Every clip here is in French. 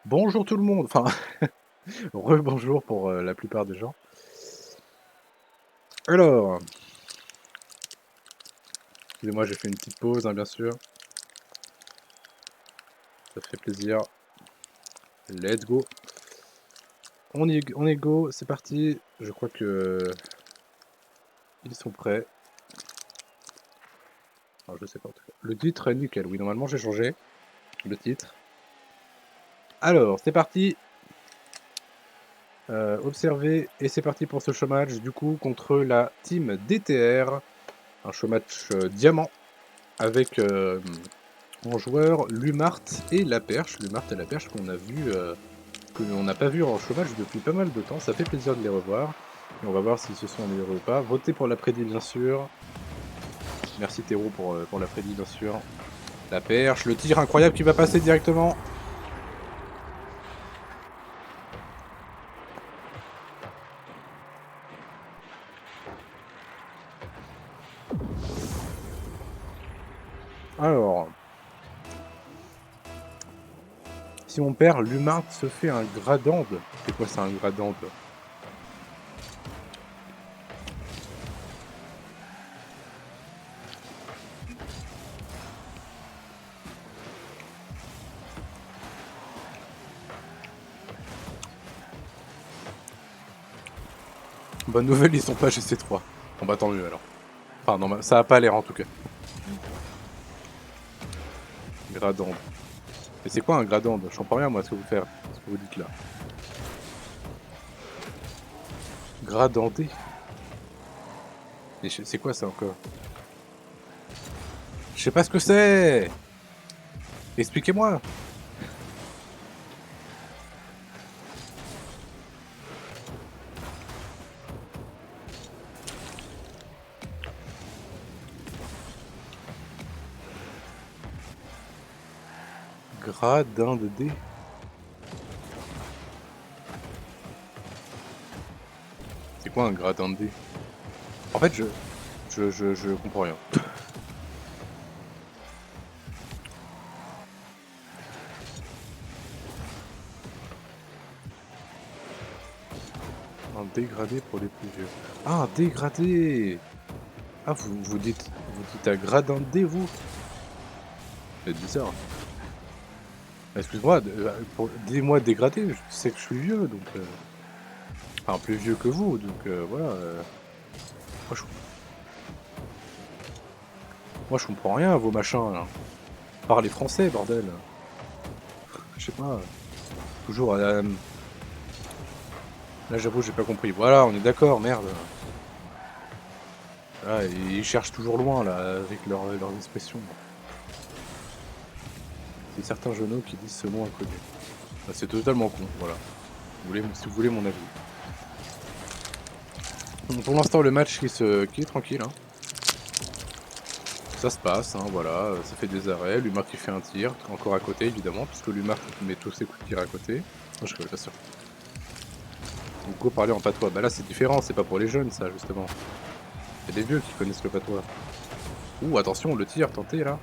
Bonjour tout le monde, enfin, rebonjour pour la plupart des gens. Alors, excusez-moi, j'ai fait une petite pause, hein, bien sûr. Ça fait plaisir. Let's go. On est go, c'est parti. Je crois que ils sont prêts. Alors, je sais pas en tout cas. Le titre est nickel. Oui, normalement j'ai changé le titre. Alors, c'est parti. Observez et c'est parti pour ce show match du coup contre la team DTR. Un show match diamant avec en joueur Lumart et la perche. Lumart et la perche qu'on a vu, que l'on n'a pas vu en chômage depuis pas mal de temps. Ça fait plaisir de les revoir. Et on va voir s'ils se sont améliorés ou pas. Votez pour la prédit bien sûr. Merci Théro pour la prédit bien sûr. La perche, le tir incroyable qui va passer directement. Alors, si on perd, Lumart se fait un gradande. C'est quoi ça un gradande? Bonne nouvelle, ils sont pas GC3. Bon bah tant mieux alors. Enfin non, ça a pas l'air en tout cas. Gradande. Mais c'est quoi un gradande? Je comprends rien moi ce que vous dites là. Gradandé. C'est quoi ça encore? Je sais pas ce que c'est. Expliquez-moi. Gradin de dé. C'est quoi un gradin de dé? En fait, je comprends rien. Un dégradé pour les plus vieux. Ah, un dégradé. Ah, vous dites un gradin de dé, vous? C'est bizarre. Excuse-moi, dis-moi dégradé, je sais que je suis vieux, donc... Enfin, plus vieux que vous, donc voilà. Moi, je... Moi, je comprends rien à vos machins, là. Parlez français, bordel. Je sais pas. Toujours... Là, j'avoue, j'ai pas compris. Voilà, on est d'accord, merde. Ah, ils cherchent toujours loin, là, avec leurs expressions. C'est certains jeunes qui disent ce mot inconnu. Bah, c'est totalement con, voilà. Si vous voulez mon avis. Pour l'instant, le match qui est tranquille. Hein. Ça se passe, hein, voilà. Ça fait des arrêts. Lumar qui fait un tir, encore à côté, évidemment, puisque Lumar met tous ses coups de tir à côté. Non, je rigole, bien sûr. Donc, go parler en patois. Bah là, c'est différent, c'est pas pour les jeunes, ça, justement. C'est des vieux qui connaissent le patois. Ouh, attention, le tir, tenté, là.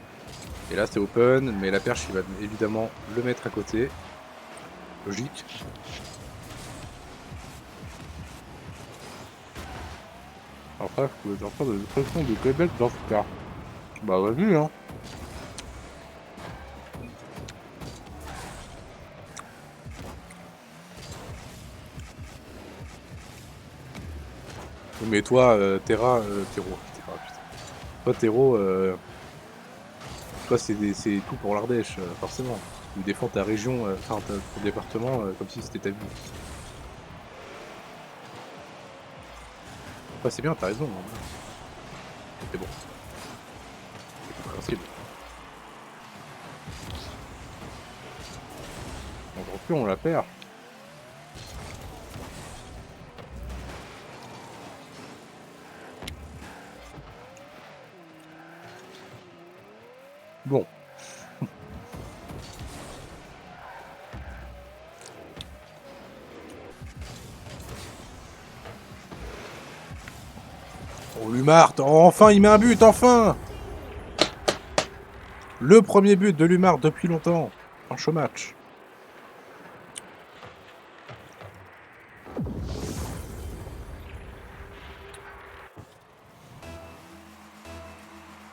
Et là, c'est open, mais la perche, il va évidemment le mettre à côté. Logique. Après, vous pouvez faire de l'expression de Québec dans ce cas. Bah, vas-y, hein. Mais toi, Terra, Terra, putain. Toi, Terro, toi, c'est tout pour l'Ardèche, forcément. Tu défends ta région, enfin, ton département, comme si c'était ta vie. Ouais, c'est bien, t'as raison. Hein. C'est bon. C'est compréhensible. Aujourd'hui, on la perd. Bon. Oh, Lumart, enfin, il met un but, enfin. Le premier but de Lumart depuis longtemps. En show match.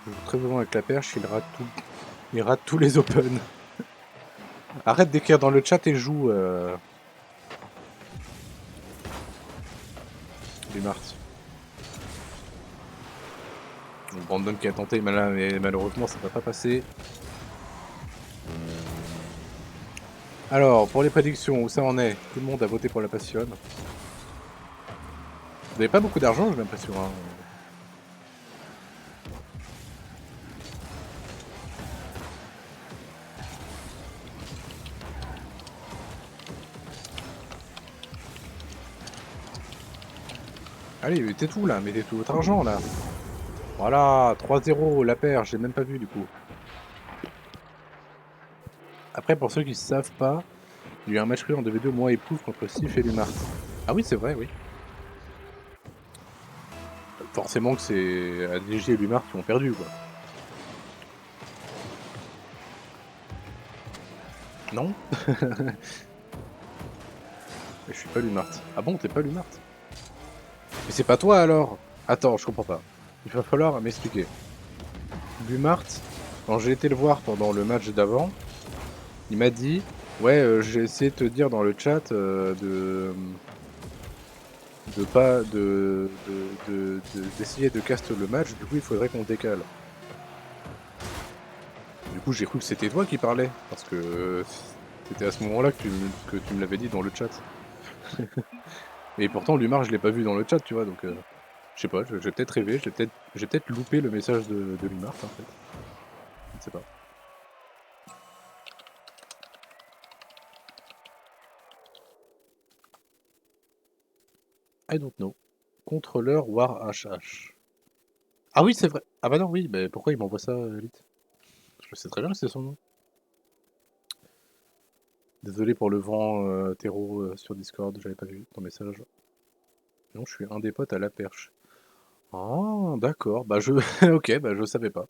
Je joue très souvent avec la perche, il rate tous les open. Arrête d'écrire dans le chat et joue, les Marty. Brandon qui a tenté, mais malheureusement ça va pas passer. Alors, pour les prédictions, où ça en est? Tout le monde a voté pour la passionne. Vous n'avez pas beaucoup d'argent, j'ai l'impression. Hein. Allez, mettez tout là, mettez tout votre argent là. Voilà, 3-0, la paire, j'ai même pas vu du coup. Après, pour ceux qui ne savent pas, il y a eu un match en 2v2, moi et Pouf contre Sif et Lumart. Ah oui, c'est vrai, oui. Forcément que c'est ADG et Lumart qui ont perdu, quoi. Non. Je suis pas Lumart. Ah bon, t'es pas Lumart? Mais c'est pas toi alors? Attends, je comprends pas. Il va falloir m'expliquer. Lumart, quand j'ai été le voir pendant le match d'avant, il m'a dit ouais, j'ai essayé de te dire dans le chat d'essayer de cast le match, du coup il faudrait qu'on décale. Du coup j'ai cru que c'était toi qui parlais, parce que c'était à ce moment-là que tu me l'avais dit dans le chat. Et pourtant Lumar je l'ai pas vu dans le chat, tu vois, donc je sais pas, j'ai peut-être rêvé, j'ai peut-être loupé le message de Lumar en fait. Je ne sais pas. I don't know. Contrôleur War HH. Ah oui, c'est vrai. Ah bah non, oui, mais pourquoi il m'envoie ça, Elite? Je sais très bien que c'est son nom. Désolé pour le vent terreau sur Discord, j'avais pas vu ton message. Non, je suis un des potes à la perche. Ah, d'accord. Bah je, ok, bah je savais pas.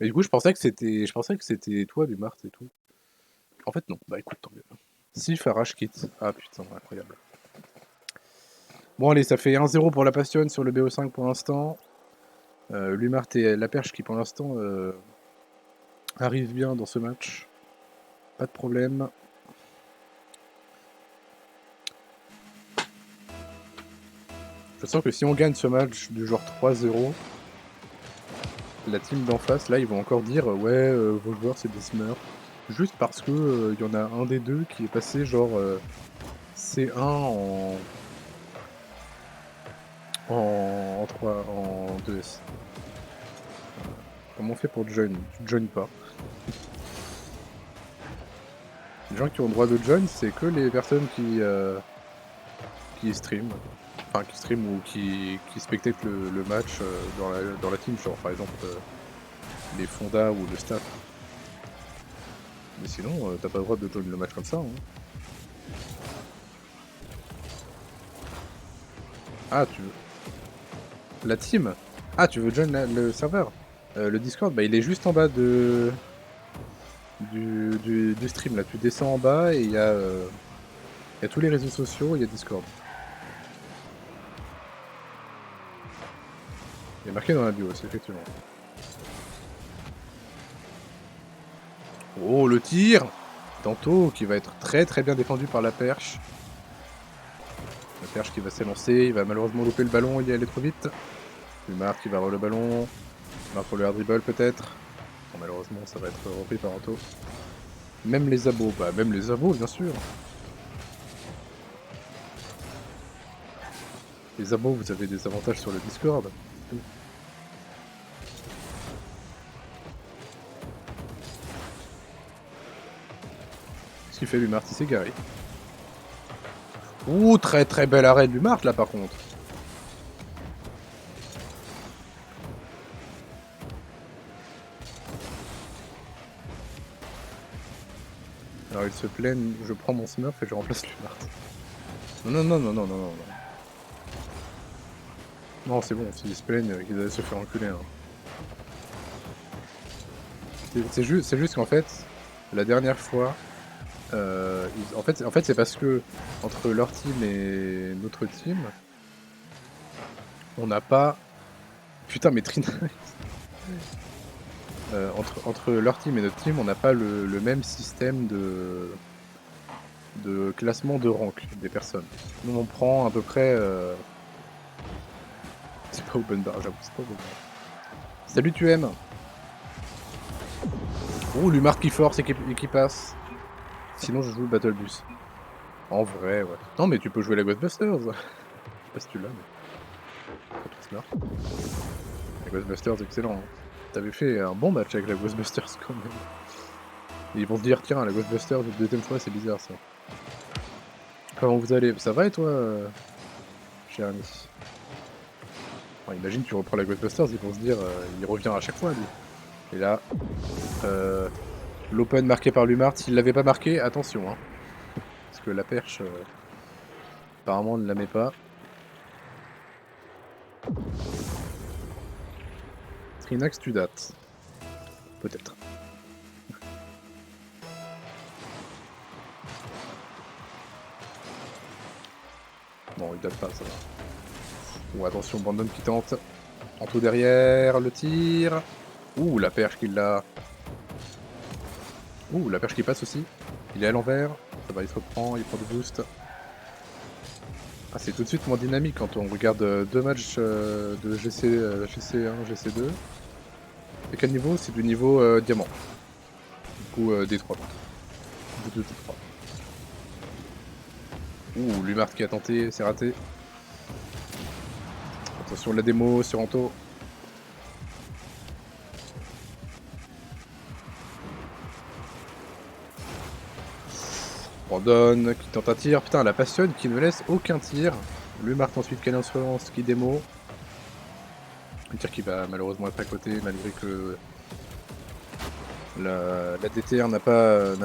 Mais du coup, je pensais que c'était toi, du Mart et tout. En fait, non. Bah écoute, tant mieux. Sif arrache kit. Ah putain, incroyable. Bon allez, ça fait 1-0 pour la Passion sur le BO5 pour l'instant. Lumart et la perche qui pour l'instant arrivent bien dans ce match. Pas de problème. Je sens que si on gagne ce match du genre 3-0, la team d'en face, là, ils vont encore dire ouais, vos joueurs c'est des smurfs. Juste parce que y en a un des deux qui est passé genre C1 en 3, en 2S. Comment on fait pour join? Tu join pas. Les gens qui ont le droit de join, c'est que les personnes qui stream. Enfin, qui stream ou qui spectatent le match dans la team, genre par exemple les fondas ou le staff. Mais sinon, t'as pas le droit de join le match comme ça. Hein. Ah, tu veux... La team? Ah, tu veux join le serveur? Le Discord, bah, il est juste en bas du stream. Là, tu descends en bas et il y a tous les réseaux sociaux, il y a Discord. Il est marqué dans la bio aussi, effectivement. Oh, le tir! Danto qui va être très très bien défendu par la perche. La perche qui va s'élancer, il va malheureusement louper le ballon, il y aller trop vite. Lumar qui va avoir le ballon. Lumar pour le hard dribble peut-être. Bon, malheureusement ça va être repris par Danto. Même les abos, bah même les abos bien sûr. Les abos, vous avez des avantages sur le Discord. Qu'est-ce qu'il fait Lumart? Il s'est garé. Ouh, très très belle arrêt de Lumart là par contre. Alors ils se plaignent, je prends mon smurf et je remplace Lumart. Non, non, non, non, non, non, non. Non, c'est bon, s'ils se plaignent, qu'ils allaient se faire enculer. Hein. C'est juste qu'en fait, la dernière fois, en fait c'est parce que entre leur team et notre team, on n'a pas... Putain, mais Trina... Entre leur team et notre team, on n'a pas le même système de classement de rank des personnes. Nous, on prend à peu près... C'est pas open bar, j'avoue, c'est pas open bar. Salut, tu aimes. Oh, Lumart qui force et qui passe. Sinon, je joue le Battle Bus. En vrai, ouais. Non, mais tu peux jouer la Ghostbusters. Je sais pas si tu l'as, mais... Pas trop smart. La Ghostbusters, excellent. Hein. T'avais fait un bon match avec la Ghostbusters, quand même. Et ils vont se dire, tiens, la Ghostbusters, une deuxième fois, c'est bizarre, ça. Comment vous allez? Ça va, et toi, cher ami? Enfin, imagine, tu reprends la Ghostbusters, ils vont se dire, il revient à chaque fois, lui. Et là, l'open marqué par Lumart, s'il l'avait pas marqué, attention, hein. Parce que la perche, apparemment, ne la met pas. Trinax, tu dates. Peut-être. Non, il date pas, ça va. Bon, attention, Brandon qui tente. En tout derrière, le tir. Ouh, la perche qui l'a. Ouh, la perche qui passe aussi. Il est à l'envers. Ça va, il se reprend, il prend du boost. Ah, c'est tout de suite moins dynamique quand on regarde deux matchs de GC1, GC2. Et quel niveau? C'est du niveau diamant. Du coup, D3. D2, D3. Ouh, Lumart qui a tenté, c'est raté. Attention, la démo sur Anto. Brandon qui tente un tir. Putain, la passionne qui ne laisse aucun tir. Lumart ensuite qui lance relance, qui démo. Un tir qui va malheureusement être à côté, malgré que la DTR n'est pas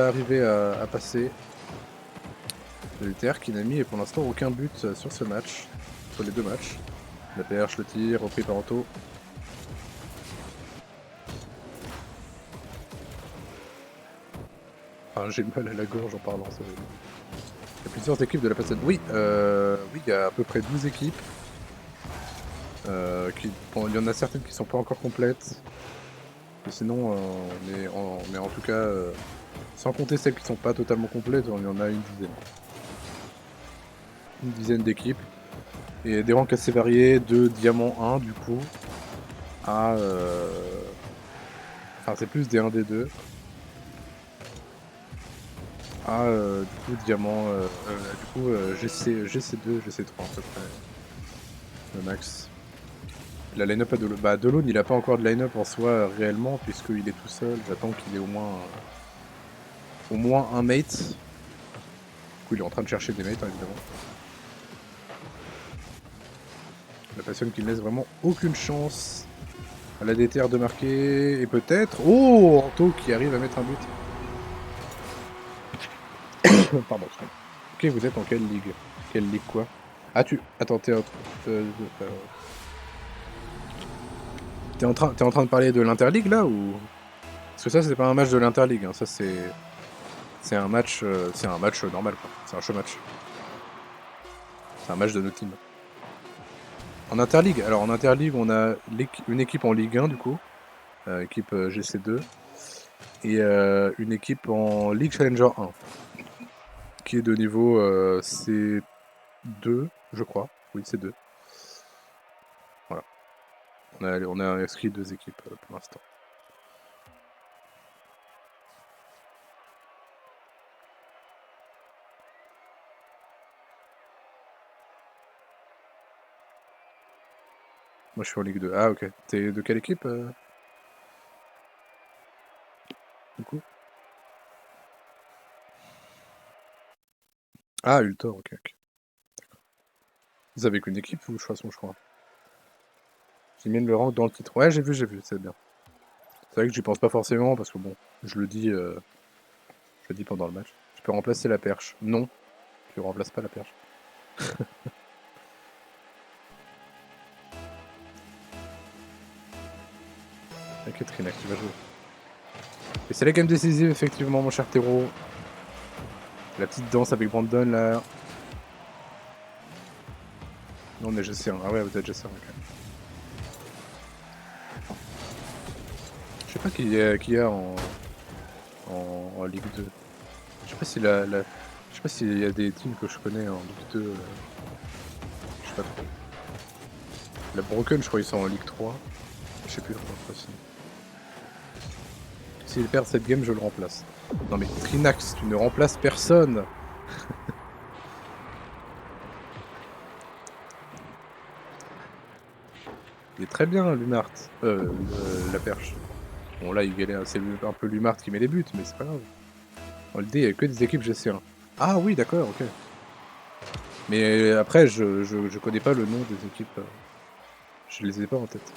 arrivé à passer. La DTR qui n'a mis pour l'instant aucun but sur ce match, sur les deux matchs. La perche, le tir, repris par Anto. Enfin, j'ai mal à la gorge en parlant. Ça. Il y a plusieurs équipes de la personne. Oui, oui, il y a à peu près 12 équipes. Bon, il y en a certaines qui sont pas encore complètes. Mais sinon, mais en tout cas, sans compter celles qui sont pas totalement complètes, il y en a une dizaine. Une dizaine d'équipes. Et des ranks assez variés, de diamant 1 du coup, à... Enfin c'est plus des 1 des 2. À du coup diamant... GC2, GC3 à peu près. Le max. La line-up à Delone. Bah Delone il a pas encore de line-up en soi réellement puisqu'il est tout seul. J'attends qu'il ait au moins un mate. Du coup il est en train de chercher des mates hein, évidemment. La passionne qui ne laisse vraiment aucune chance à la DTR de marquer. Et peut-être... Oh Anto qui arrive à mettre un but. Pardon. Ok, vous êtes en quelle ligue? Quelle ligue quoi? Ah tu... Attends, t'es en train de parler de l'Interligue là ou... Parce que ça c'est pas un match de l'Interligue, hein. Ça c'est... C'est un match normal quoi. C'est un show match. C'est un match de notre team. En Interligue, alors en Interligue on a une équipe en Ligue 1 du coup. Équipe GC2. Et une équipe en League Challenger 1. Qui est de niveau C2, je crois. Oui, C2. Voilà. On a inscrit deux équipes pour l'instant. Moi je suis en Ligue 2. Ah ok. T'es de quelle équipe du coup? Ah Ultor, ok. Vous avez qu'une équipe ou de toute façon je crois. J'ai mis le rang dans le titre. Ouais j'ai vu, c'est bien. C'est vrai que j'y pense pas forcément parce que bon, je le dis pendant le match. Tu peux remplacer la perche. Non, tu remplaces pas la perche. Ok Trinac, tu vas jouer. Et c'est la game décisive effectivement mon cher Théro. La petite danse avec Brandon là. Non on est GC1. Ah ouais vous êtes GC1 ok. pas qui y a en Ligue 2. Je sais pas si je sais pas s'il y a des teams que je connais en Ligue 2. Je sais pas trop. La Broken, je crois ils sont en Ligue 3. Je sais plus trop aussi. S'il perd cette game, je le remplace. Non mais Trinax, tu ne remplaces personne. Il est très bien, Lumart. La perche. Bon là, il galère, c'est un peu Lumart qui met les buts, mais c'est pas grave. Dans le dé, il n'y a que des équipes GC1. Ah oui, d'accord, ok. Mais après, je connais pas le nom des équipes. Je les ai pas en tête.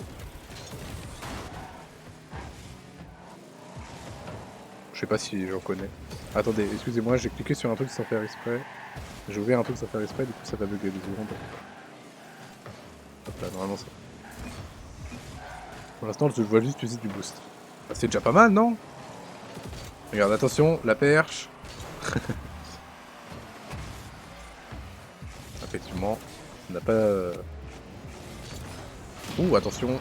Je sais pas si j'en connais. Attendez, excusez-moi, j'ai cliqué sur un truc sans faire exprès. J'ai ouvert un truc sans faire exprès, du coup ça va bugger 2 secondes. Hop là, normalement ça. Pour l'instant, je vois juste utiliser du boost. Bah, c'est déjà pas mal, non? Regarde, attention, la perche. Effectivement, on n'a pas... Ouh, attention.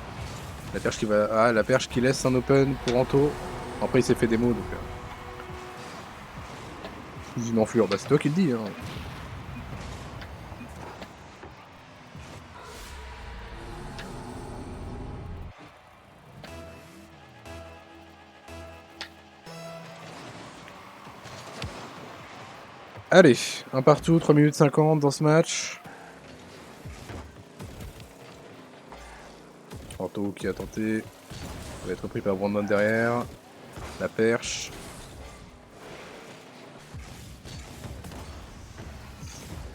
La perche qui va... Ah, la perche qui laisse un open pour Anto. Après, il s'est fait démo, donc... Une enflure, bah c'est toi qui le dis, hein. Allez, un partout, 3 minutes 50 dans ce match. Anto qui a tenté. Il va être pris par Brandon derrière. La perche.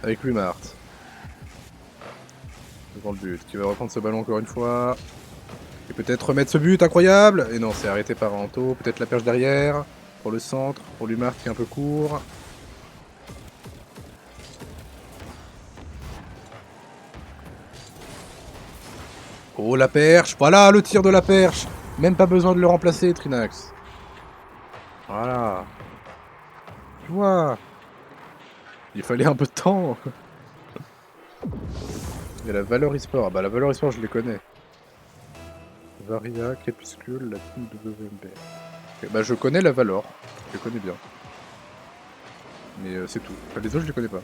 Avec Lumart. Devant le but. Qui va reprendre ce ballon encore une fois. Et peut-être remettre ce but incroyable. Et non, c'est arrêté par Anto. Peut-être la perche derrière. Pour le centre. Pour Lumart qui est un peu court. Oh la perche. Voilà le tir de la perche. Même pas besoin de le remplacer, Trinax. Voilà. Tu vois. Il fallait un peu de temps. Il y a la Valor eSport. Ah bah la Valor eSport, je les connais. Varia, Crépuscule, la team WMB. Okay, bah je connais la Valor. Je les connais bien. Mais c'est tout. Enfin, les autres, je les connais pas.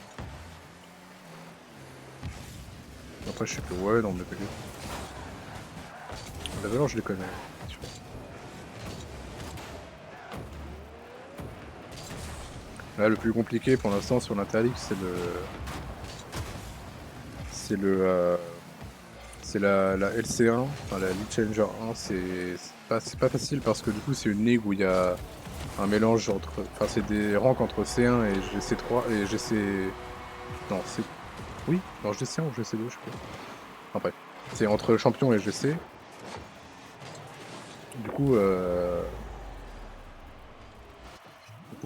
Après, je sais plus. Ouais, non, mais t'inquiète. La Valor, je les connais. Là, le plus compliqué pour l'instant sur l'Interleague, c'est la LC1, enfin la League Challenger 1. C'est pas facile parce que du coup, c'est une ligue où il y a un mélange entre. Enfin, c'est des ranks entre C1 et GC3 et GC. Non, c'est. Oui, non, GC1 ou GC2, je sais pas. Enfin bref, c'est entre champion et GC. Du coup,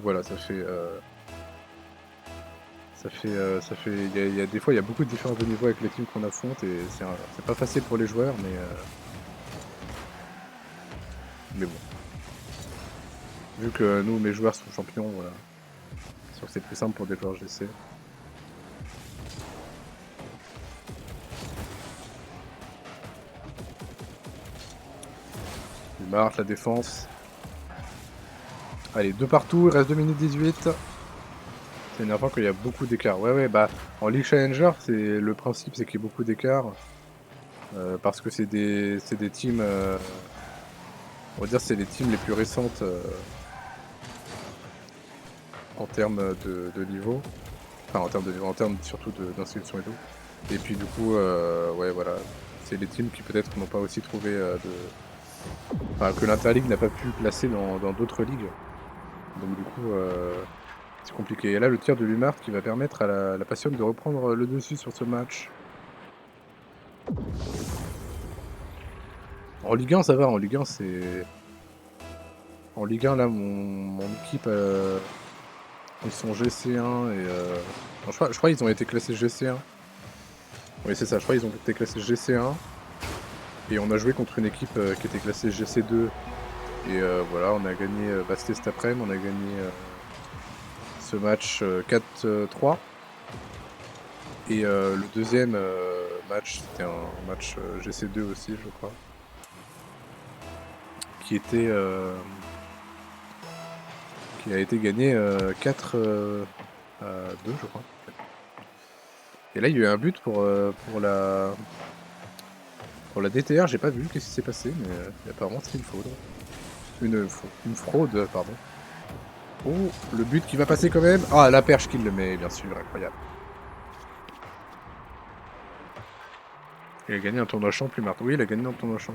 voilà, ça fait. Il y a des fois, il y a beaucoup de différences de niveau avec les teams qu'on affronte et c'est pas facile pour les joueurs, mais bon. Vu que nous, mes joueurs sont champions, voilà. C'est sûr que c'est plus simple pour des joueurs GC. Il marche, la défense. Allez, 2 partout, il reste 2 minutes 18. C'est une fois qu'il y a beaucoup d'écart. Ouais, bah, en League Challenger, le principe, c'est qu'il y a beaucoup d'écart. Parce que c'est des teams... on va dire c'est les teams les plus récentes en termes de niveau. Enfin, en termes de niveau, en termes surtout d'inscription et tout. Et puis du coup, ouais, voilà. C'est les teams qui peut-être n'ont pas aussi trouvé Enfin, que l'Interleague n'a pas pu placer dans d'autres ligues. Donc du coup, c'est compliqué. Et là, le tir de Lumart qui va permettre à la Passion de reprendre le dessus sur ce match. En Ligue 1, ça va. En Ligue 1, c'est... En Ligue 1, là, mon équipe, ils sont GC1 et... Non, je crois qu'ils ont été classés GC1. Oui, c'est ça. Je crois qu'ils ont été classés GC1. Et on a joué contre une équipe qui était classée GC2. Et voilà, on a gagné Basté cet après-midi. On a gagné ce match 4-3. Et le deuxième match, c'était un match GC2 aussi, je crois. qui a été gagné 4 2, je crois. Et là, il y a eu un but pour la DTR. J'ai pas vu qu'est-ce qui s'est passé, mais apparemment c'était une fraude. Une fraude, pardon. Oh, le but qui va passer quand même. Ah, la perche qui le met, bien sûr, incroyable. Il a gagné un tournoi champ, plus Marthe. Oui, il a gagné un tournoi champ.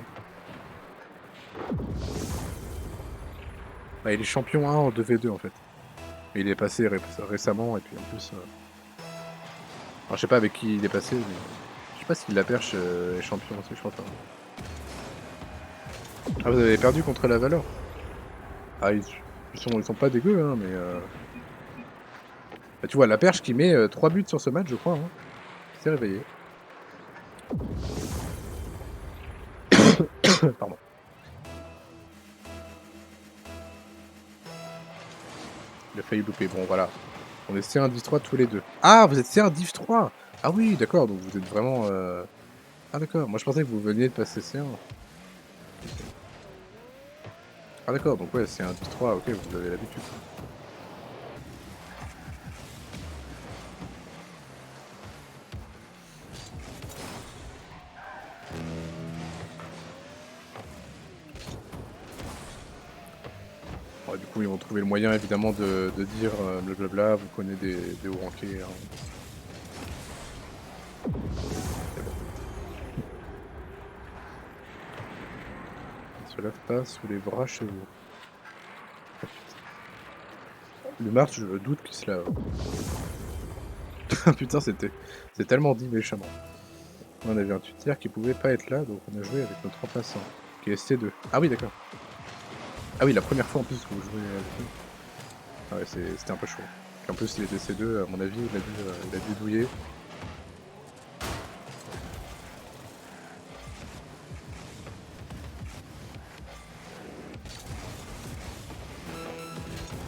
Bah, il est champion 1 en 2v2 en fait. Et il est passé récemment, et puis en plus... Alors, je sais pas avec qui il est passé, mais... Je sais pas si la perche est champion aussi, je crois pas. Ah, vous avez perdu contre la Valor. Ah, ils sont pas dégueux, hein, mais... Bah, tu vois, la perche qui met 3 buts sur ce match, je crois. Hein. Il s'est réveillé. Pardon. Il a failli louper. Bon, voilà. On est C1 Div 3 tous les deux. Ah, vous êtes C1 Div 3. Ah oui, d'accord, donc vous êtes vraiment... Ah d'accord, moi je pensais que vous veniez de passer C1. Ah d'accord, donc ouais, c'est un Div 3, ok, vous avez l'habitude. Bon, du coup, ils vont trouver le moyen évidemment de dire blablabla, vous connaissez des hauts rankés. Hein. Ils se lèvent pas sous les bras chez vous. Le Mars, je doute qu'il se lave. Putain, c'est tellement dit méchamment. On avait un tuteur qui pouvait pas être là, donc on a joué avec notre remplaçant, qui est ST2. Ah oui, d'accord. Ah oui, la première fois en plus que vous jouez avec lui. Ah ouais, c'était un peu chaud. En plus, il était C2, à mon avis, il a dû douiller.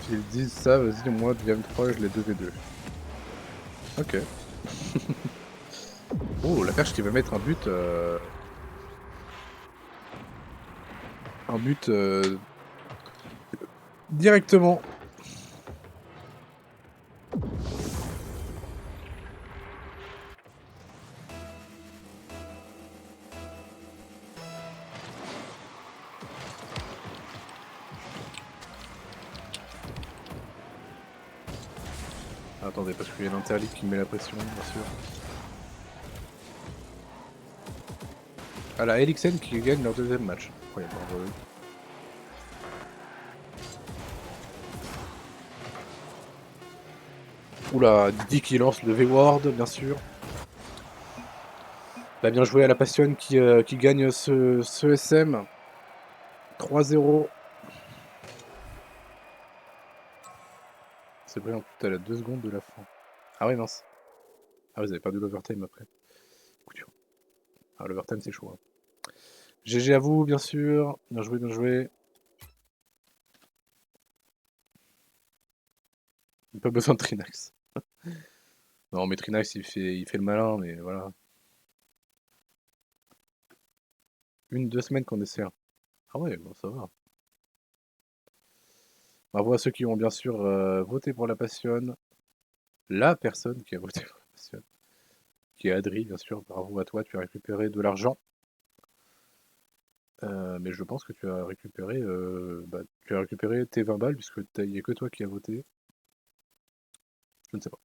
S'ils disent ça, vas-y, moi, Diam 3, je l'ai 2v2. Ok. Oh, la perche qui va mettre un but... Un but... Directement. Attendez, parce qu'il y a l'Interligue qui met la pression, bien sûr. Ah, la Elixen qui gagne leur deuxième match. Incroyable, bravo. Oula, Didi qui lance le V-Ward, bien sûr. Bah, bien joué à la Passion qui gagne ce SM. 3-0. C'est vrai, en plus, à la 2 secondes de la fin. Ah ouais, mince. Ah, vous avez perdu l'overtime après. Coup dur. Ah, l'overtime, c'est chaud. Hein. GG à vous, bien sûr. Bien joué, bien joué. Pas besoin de Trinax. Non, mais Trinax, il fait le malin, mais voilà. 1-2 semaines qu'on essaie. Ah ouais, bon, ça va. Bravo à ceux qui ont bien sûr voté pour la Passion. La personne qui a voté pour la Passion. Qui est Adri, bien sûr. Bravo à toi, tu as récupéré de l'argent. Mais je pense que tu as récupéré tes 20 balles, puisque il n'y a que toi qui as voté. Je ne sais pas.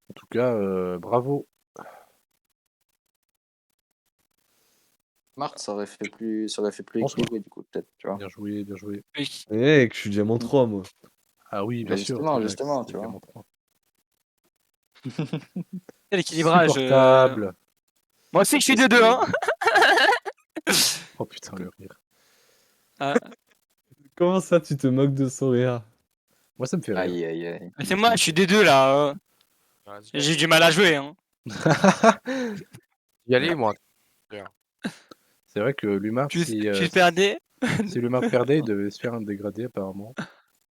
En tout cas, bravo. Marthe, ça aurait fait plus équilibré du coup, peut-être, tu vois. Bien joué, bien joué. Oui. Mec, je suis diamant 3, moi. Ah oui, bien Mais sûr. justement, tu vois. Diamant 3. Quel équilibrage. Supportable. Moi aussi, je suis de 2, hein. Oh putain, le rire. Ah, Comment ça, tu te moques de son rire? Moi, ça me fait rire. Aïe, aïe, aïe. mais c'est moi, je suis des 2 là. J'ai du mal à jouer. Hein. Y aller, moi. C'est vrai que l'humain, Tu si perdais. si l'humain perdait, il devait se faire un dégradé apparemment.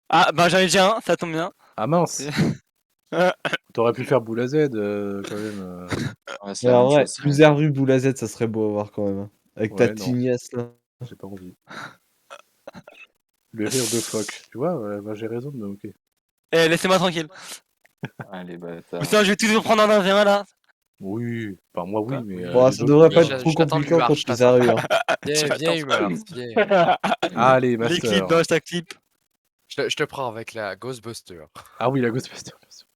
Ah, bah j'en ai déjà un, ça tombe bien. Ah mince. T'aurais pu faire boule à Z quand même. Ouais, c'est Mais la en même vrai, chose. plusieurs vues boule à Z, ça serait beau à voir quand même. Hein. Avec ta Ouais, non. tignasse là. J'ai pas envie. Le rire de phoque. Tu vois, bah, j'ai raison de me moquer. Eh, laissez-moi tranquille. Allez, bâtard. Ou sinon, je vais toujours prendre un 1v1 là. Oui, enfin moi oui, Quoi mais Bon, les ça autres, devrait oui, pas hein. être trop J'attends compliqué Lumar, contre je les t'attends. arus. Hein. Viens, Humeur, viens. Allez, Les clips, Master. dans hashtag clip. Je te prends avec la Ghostbuster. Ah oui, la Ghostbuster, bien sûr.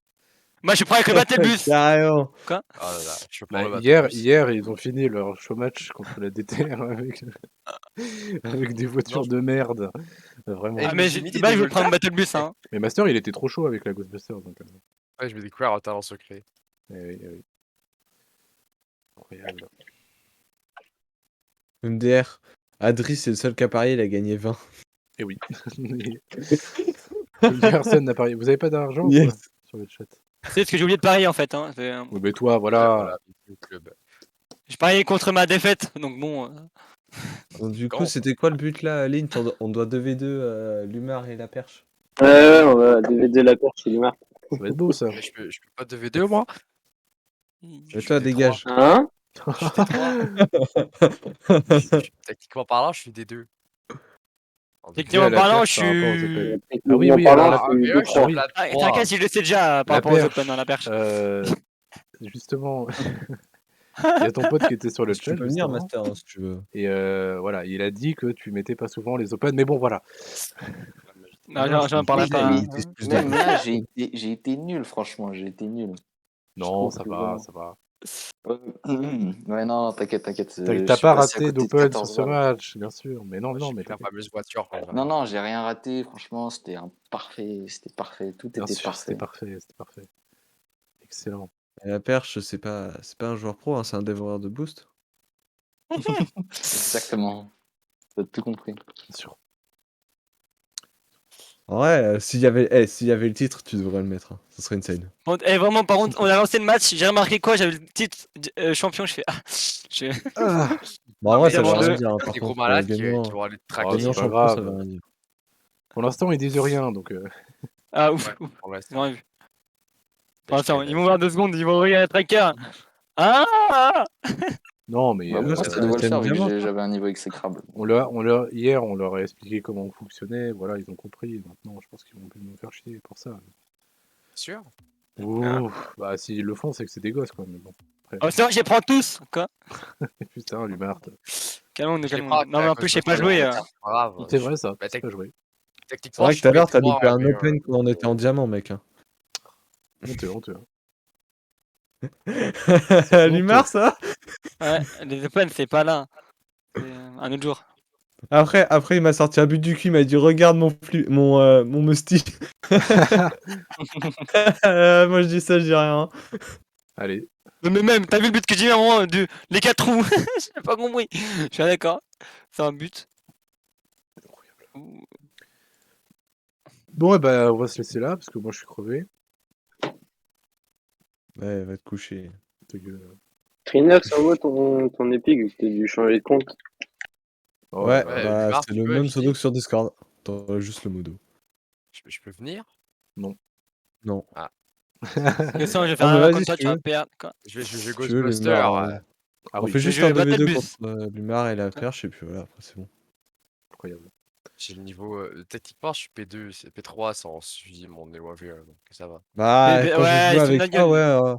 Moi, je prends avec le battle bus. Carrément. Oh là là, je prends Bah, le hier, Battlebus. hier, ils ont fini leur show match contre la DTR avec des voitures de merde. Vraiment. Eh, Ah, mais mais j'ai mis de des base, je vais Volta. prendre le battle bus. Hein. Mais Master, il était trop chaud avec la Ghostbuster. Donc, Ouais, je vais découvrir un talent secret. oui, oui. Incroyable. MDR. Adri, c'est le seul qui a parié, il a gagné 20. Et oui. Personne n'a parié. Vous avez pas d'argent ou Yes. quoi sur le chat? C'est ce que j'ai oublié de parier en fait. Hein. Oui, mais toi, voilà. Le club. Je pariais contre ma défaite. Donc bon. Donc, du coup, Quand c'était quoi le but là, Aline? On doit 2v2 Lumar et la perche. Ouais, on va DVD la perche chez Lumar. Ça va être beau, ça. Mais je peux pas 2v2 moi. Et toi, dégage. Hein? Je suis Techniquement parlant, je suis des deux. Techniquement la parlant, perche je par rapport aux suis. Open. Ah oui, oui, parlant, alors je suis mais deux, ouais, je suis trois. oui. plat Ah, 3. t'inquiète, je le sais déjà par La rapport aux perche, open dans la perche. Justement, il y a ton pote qui était sur le Tu chat peux venir, justement, Master, hein, si tu veux. et voilà, il a dit que tu mettais pas souvent les open, mais bon, voilà. Non, j'en parlais Oui, pas. mais Excuse Même de- là, j'ai été nul, franchement, j'ai été nul. Non, trouve ça que va, vraiment- ça va. Ouais, non, t'inquiète. T'as pas raté d'open sur ce match, bien sûr, mais non, mais la fameuse voiture. Non, j'ai rien raté, franchement, c'était parfait, tout bien était sûr, c'était parfait. parfait. Excellent. Et la perche, c'est pas un joueur pro, hein, c'est un dévoreur de boost. Exactement. T'as tout compris. Bien sûr. En vrai, s'il y avait le titre, tu devrais le mettre. Hein. Ça serait insane. Bon, et vraiment, par contre, on a lancé le match. J'ai remarqué quoi? J'avais le titre champion. Je fais. Ah, Ah, Bon, en vrai, mais ça veut avant rien de- dire. Hein, par Des gros contre, malades qui gagnant, vont aller te Oh, traquer. c'est gagnant pas champion, grave. ça veut rien dire. pour l'instant, ils disent rien, donc Ah, ouf. Ouais, ouf. pour l'instant. Ils ont vu. Pour l'instant, ils vont voir 2 secondes. Ils vont regarder le tracker. Ah! non, mais Bah, moi, ça ça doit le t'aime faire, vu bien, que toi j'avais un niveau exécrable. hier, on leur a expliqué comment on fonctionnait, voilà, ils ont compris. Maintenant, je pense qu'ils vont plus nous faire chier pour ça. Sûr. Ouf, bah s'ils le font, c'est que c'est des gosses, quoi, mais bon. Après, Oh, c'est vrai, je les prends tous. Quoi? putain, Lumart. Calmons-nous, Je les calmons-nous. prends Non, mais en plus, je sais pas Ghostbuster, jouer. c'est pas grave. C'est vrai, ça, Bah, c'est pas joué. C'est Techniquement, vrai je que tout à suis l'heure, t'as P3, loupé un mais, open quand on était en diamant, mec. Hein. Honteux. Lumar, ça Ouais, les open, c'est pas là. C'est un autre jour. Après, il m'a sorti un but du cul, il m'a dit regarde mon musty. Moi je dis ça, je dis rien. Allez, Mais même, t'as vu le but que j'ai mis à un moment les 4 trous? J'ai pas compris. Je suis d'accord. C'est un but. bon, bah, on va se laisser là, parce que moi, je suis crevé. Ouais, va te coucher. Ta gueule. Trinox, envoie ton épique, vu que t'as dû changer de compte. Oh, Ouais, ouais, bah Lumar, c'est tu le peux, même je pseudo dis. que sur Discord. T'auras juste le modo. je peux venir. Non. Que ça, je vais faire Ah, mais un vas-y, contre toi, si tu vas tu perdre. Quoi. Je vais Si tu veux, Ghostbuster. Lumar, Ah on oui, fait juste je vais un battre 2v2 le bus. contre Lumar et la perche, et puis voilà, après c'est bon. incroyable. J'ai le niveau. Techniquement, je suis P2, c'est P3 sans suivi mon niveau V1, donc ça va. Bah, Mais- quand ouais, j'ai joué c'est une avec toi, gueule. ouais.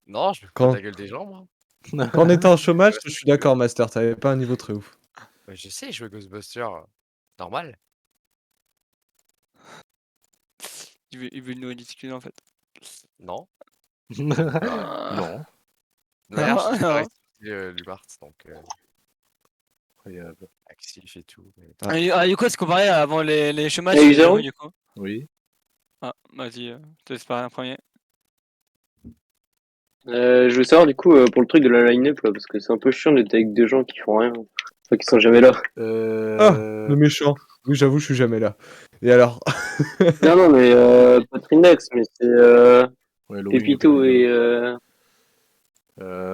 Non, je me fous Quand- pas de la gueule des gens, moi. Quand on était en chômage, je suis d'accord, Master, t'avais pas un niveau très ouf. Bah, je sais jouer Ghostbuster. Normal. Il veut nous discuter en fait. Non. non, D'ailleurs, je suis non. pas resté Lumart, donc incroyable. actif et tout. mais- Du coup, est-ce qu'on parlait avant les chômages Et Jérôme du coup? Oui. Ah, vas-y, je te laisse parler en premier. Je veux savoir, du coup, pour le truc de la line-up, là, parce que c'est un peu chiant d'être avec des gens qui font rien. Enfin, qui sont jamais là. Le méchant. Oui, j'avoue, je suis jamais là. Et alors Non, mais pas Trinox, mais c'est Ouais, Lowin, Pépito il est et... là.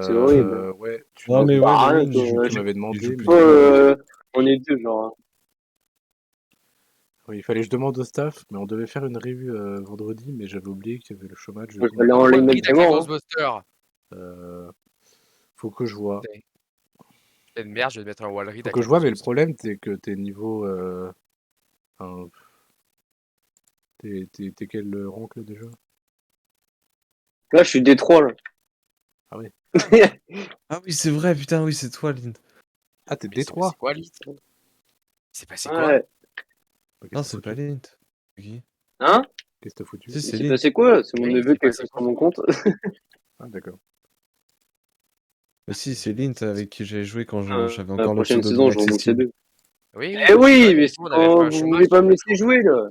c'est horrible. Ouais, Non, mais Bah, ouais, rien, Lowin, quoi, tu m'avais demandé. il joue mais- plus. on est deux, genre. Oui, il fallait que je demande au staff, mais on devait faire une revue vendredi, mais j'avais oublié qu'il y avait le chômage. Il fallait en line-up T'as vraiment. Hein. Ghostbuster. Faut que je vois. T'es une merde, je vais te mettre un Walry. Faut que je vois, mais le problème, c'est que tes niveaux Enfin, t'es quel rank là déjà? Là, je suis D3, là. Ah oui. Ah oui, c'est vrai, putain, oui, c'est toi, Lynn. Ah, t'es Mais c'est passé D3? quoi, Lint? C'est passé quoi? Ouais. Bah, Non, qu'est-ce que c'est t'as pas foutu? Lynn. Ok. Hein? Qu'est-ce que t'as foutu? Si, Il c'est s'est Lynn. passé quoi? C'est mon Oui, neveu c'est qui a passé fait sur quoi? mon compte. Ah, d'accord. Mais si, c'est Lint avec qui j'ai joué quand j'avais La encore le prochaine pseudo saison, je joue au d'inaccessible. C2. Oui, Eh mais oui, là, mais du c'est coup, on avait pris quand un vous showmatch, voulez pas me on avait laisser pris aucun jouer, là.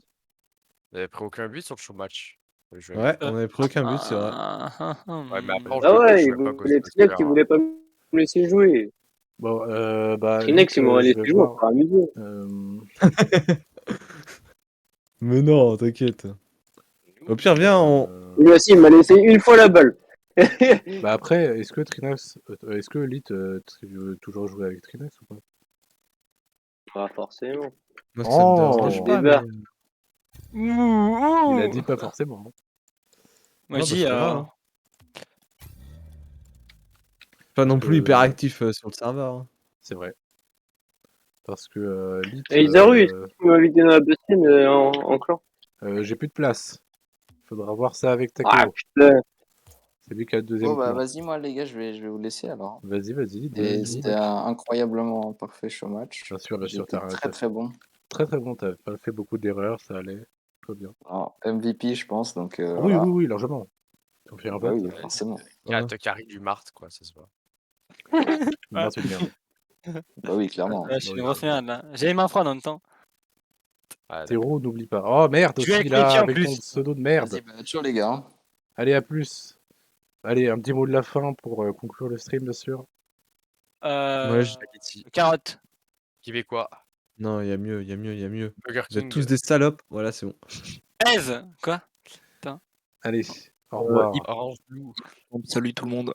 on avait pris aucun but sur le showmatch. On avait joué avec Ouais, lui. on avait pris aucun but, c'est vrai. Ouais, mais après, on Ah jouait ouais, il pas voulait Trinex qui Ghostbuster. voulait pas me laisser jouer. Bon, bah, Trinex, Lit, il m'aurait je laissé vais jouer, on voir. serait amusé. Mais non, t'inquiète. Au pire, viens, Lui aussi, il m'a laissé une fois la balle. Bah après, est-ce que Lit, tu veux toujours jouer avec Trinex ou pas? Pas forcément. Moi, ça me Oh, dérange pas, débarque. il a dit pas forcément, hein. Moi, Ouais, je bah, dis, c'est pas grave, hein. Pas non plus hyper actif sur le serveur, hein. C'est vrai. Parce que Lit, Et Isaru, est-ce que tu peux m'inviter dans la piscine en clan? j'ai plus de place. Faudra voir ça avec Ah Takeo. putain. C'est lui qui a le Bon, deuxième bah, clan. vas-y, moi, les gars, je vais vous laisser alors. Vas-y, Et dis-nous. c'était un incroyablement parfait showmatch. Bien sûr, J'étais très très bon. très bon, t'as pas fait beaucoup d'erreurs, ça allait. Tout va bien. Alors, MVP, je pense, donc Oui, voilà. oui, largement. Tu en fais un Bah vote, oui, forcément. Ouais. Carry du Mart, quoi, ça se voit. Mars, c'est une merde. Bah oui, clairement. Je suis Oui, une grosse merde là. J'ai ma froide en même temps. Ah, d'accord. Théro, n'oublie pas. Oh merde Je vais aussi avec là, Mickey en avec ton plus. pseudo de merde. Vas-y, bah, ciao les gars. Hein. Allez, à plus. Allez, un petit mot de la fin pour conclure le stream, bien sûr. Ouais, Spaghetti. Carotte. Québécois. Non, il y a mieux, il y a mieux, il y a mieux. Burger Vous êtes King. tous des salopes, voilà, c'est bon. Aise. Quoi? Allez, au revoir. Orange Blue. Salut tout le monde.